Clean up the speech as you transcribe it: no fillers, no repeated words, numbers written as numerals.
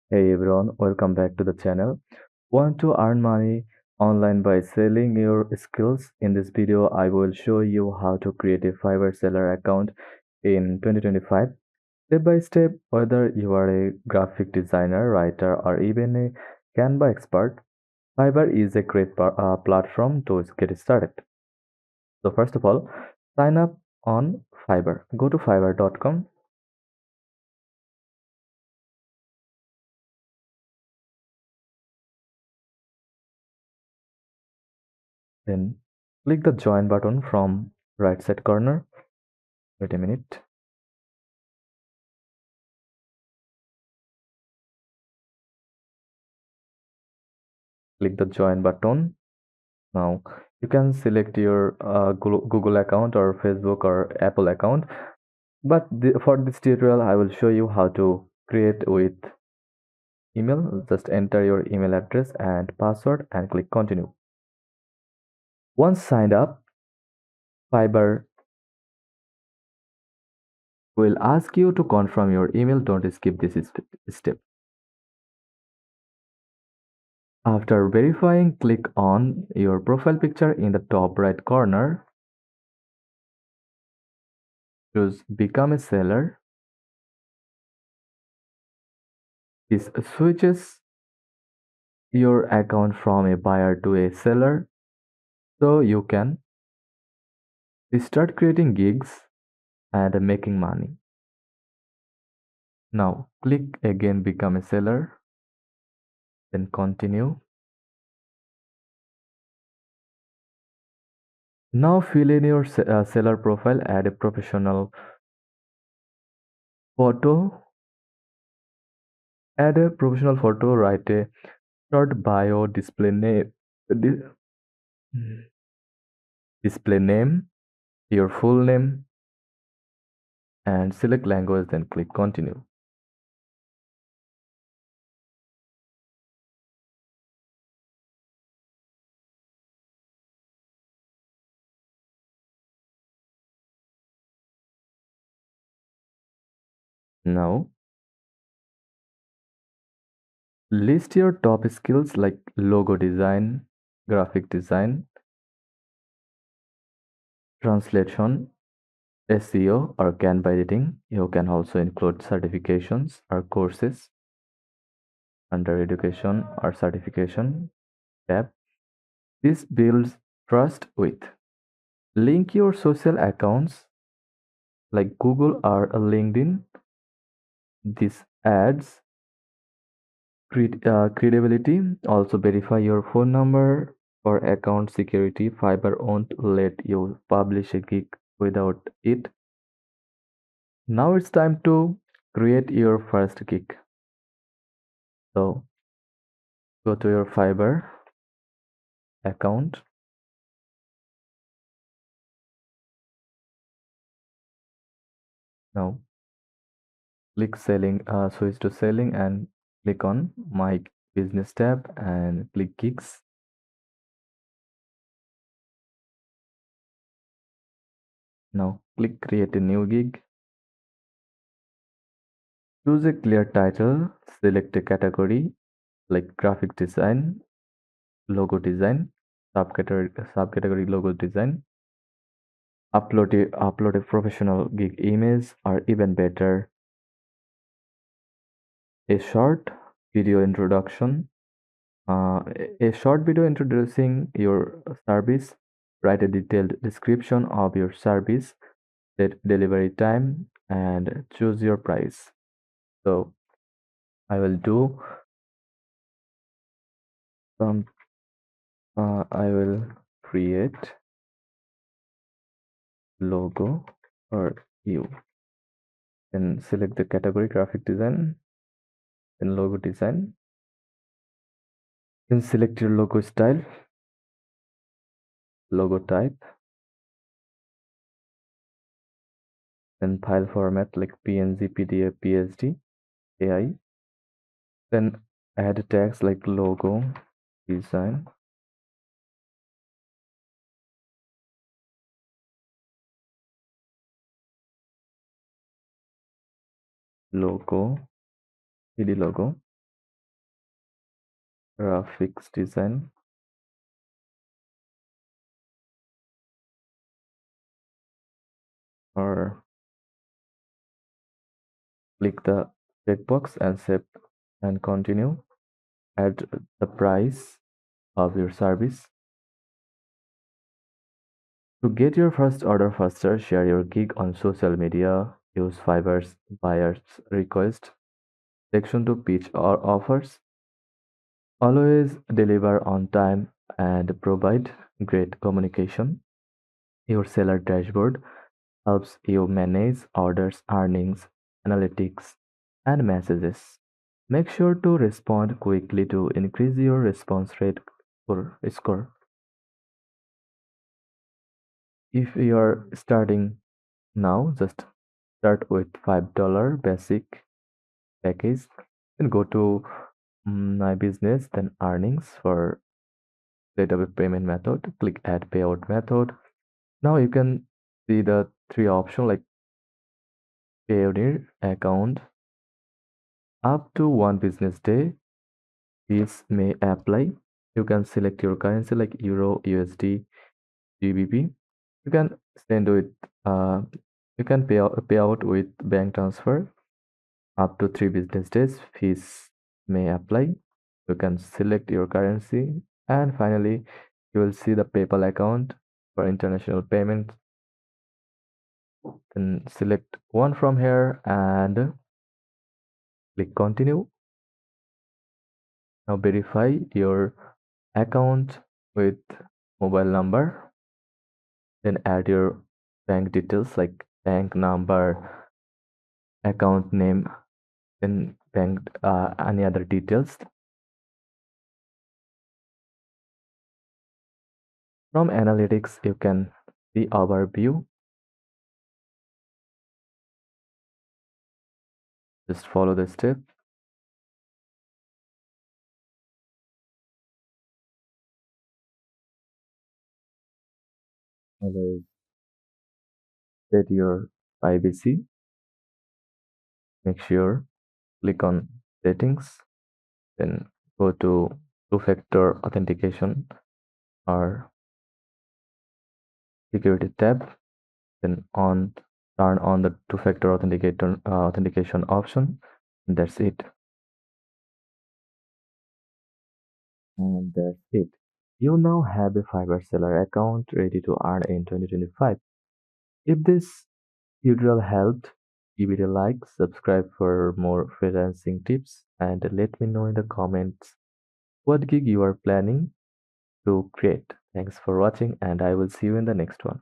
Hey everyone, welcome back to the channel. Want to earn money online by selling your skills? In this video, I will show you how to create a Fiverr seller account in 2025. Step by step, whether you are a graphic designer, writer, or even a Canva expert, Fiverr is a great platform to get started. So first of all, sign up on Fiverr. Go to fiverr.com, then click the join button from right side corner. Wait a minute. Click the join button. Now you can select your Google account or Facebook or Apple account. But for this tutorial, I will show you how to create with email. Just enter your email address and password and click continue. Once signed up, Fiverr will ask you to confirm your email. Don't skip this step. After verifying, click on your profile picture in the top right corner. Choose become a seller. This switches your account from a buyer to a seller so you can start creating gigs and making money. Now click again become a seller, then continue. Now fill in your seller profile, add a professional photo, write a short bio, di- display name, your full name, and select language, then click continue. Now list your top skills like logo design, graphic design, translation, SEO, or Canva editing. You can also include certifications or courses under education or certification tab. This builds trust with. Link your social accounts like Google or LinkedIn. This adds credibility. Also verify your phone number for account security. Fiverr won't let you publish a gig without it. Now it's time to create your first gig. So go to your Fiverr account. Now click switch to selling and click on my business tab and click gigs. Now click create a new gig. Choose a clear title, select a category like graphic design, logo design, subcategory logo design. Upload a professional gig image, or even better, a short video introduction. A short video introducing your service. Write a detailed description of your service, set delivery time, and choose your price. So I will do some. I will create logo for you. Then select the category graphic design, then logo design. Then select your logo style, logo type, then file format like PNG, PDF, PSD, AI. Then add tags like logo design, logo, PD logo. graphics design, or click the checkbox and save and continue. Add the price of your service. To get your first order faster, share your gig on social media. Use Fiverr's buyer's request section to pitch or offers. Always deliver on time and provide great communication. Your seller dashboard helps you manage orders, earnings, analytics, and messages. Make sure to respond quickly to increase your response rate or score. If you are starting now, just start with $5 basic package and go to my business, then earnings for database payment method. Click add payout method. Now you can see the three options like pioneer account up to one business day. Fees may apply. You can select your currency like Euro, USD, GBP. You can send with you can pay out with bank transfer up to 3 business days. Fees may apply. You can select your currency, and finally you will see the PayPal account for international payments. Then select one from here and click continue. Now verify your account with mobile number. Then add your bank details like bank number, account name, then bank any other details. From analytics, you can see overview. Just follow the step. Always set your privacy. Make sure click on settings, then go to two-factor authentication or security tab, then on turn on the two-factor authentication option. And that's it. And that's it. You now have a Fiverr seller account ready to earn in 2025. If this tutorial helped, give it a like, subscribe for more freelancing tips, and let me know in the comments what gig you are planning to create. Thanks for watching, and I will see you in the next one.